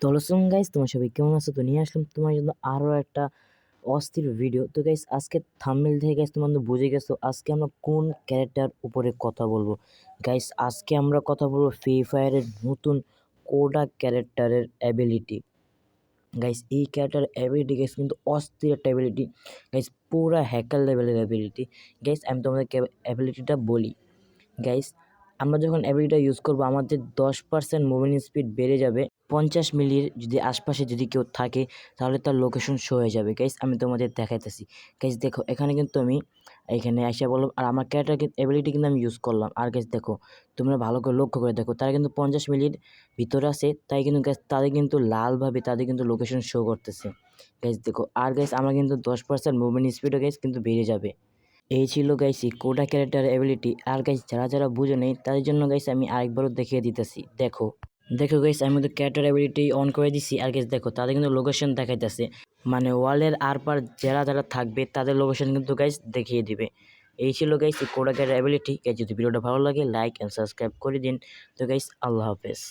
তো hello guys, তোমার সবাই কেমন আছো? তো নিয়ে আসলাম তোমার জন্য আরো একটা অস্থির ভিডিও। তো গাইস, আজকে থাম্বনেল থেকে গাইস তোমরা তো বুঝে গেছো আজকে আমরা কোন ক্যারেক্টার উপরে কথা বলবো। গাইস, আজকে আমরা কথা বলবো ফ্রি ফায়ারের নতুন কোডাক ক্যারেক্টারের অ্যাবিলিটি। গাইস, এই ক্যারেক্টার অ্যাবিলিটি গাইস কিন্তু অস্থির একটা অ্যাবিলিটি গাইস, পুরা হ্যাকার লেভেলের অ্যাবিলিটি। গাইস, আমি তোমাদেরকে অ্যাবিলিটিটা বলি। গাইস, আমরা যখন অ্যাবিলিটিটা ইউজ করবো আমাদের 10% মুভমেন্ট স্পিড বেড়ে যাবে। 50 মিলির যদি আশপাশে যদি কেউ থাকে তাহলে তার লোকেশন শো হয়ে যাবে। গাইস, আমি তোমাদের দেখাইতেছি। গাইস দেখো, এখানে কিন্তু আমি এখানে এসে বললাম আর আমার ক্যারেক্টার অ্যাবিলিটি কিন্তু আমি ইউজ করলাম। আর গাইস দেখো, তোমরা ভালো করে লক্ষ্য করে দেখো, তারা কিন্তু 50 মিলির ভিতরে আছে, তাই কিন্তু গাইস তাদের কিন্তু লালভাবে তাদের কিন্তু লোকেশন শো করতেছে। গাইস দেখো, আর গাইস আমরা কিন্তু 10% মুভমেন্ট স্পিডও গাইস কিন্তু বেড়ে যাবে। এই ছিল গাইস এই কোডা ক্যারেক্টার অ্যাবিলিটি। আর গাইস যারা বুঝে নেই তাদের জন্য গাইস আমি আরেকবারও দেখিয়ে দিতেছি। দেখো দেখো গাইস, আমি তো ক্যারেক্টার অ্যাবিলিটি অন করে দিছি। আর গাইস দেখো, তাদের কিন্তু লোকেশন দেখাইতেছে, মানে ওয়ালের আর পার যারা থাকবে তাদের লোকেশন কিন্তু গাইস দেখিয়ে দিবে। এই ছিল গাইস এই কোডা ক্যারেক্টার অ্যাবিলিটি। গাইস, যদি ভিডিওটা ভালো লাগে লাইক এন্ড সাবস্ক্রাইব করে দিন। তো গাইস, আল্লাহ হাফেজ।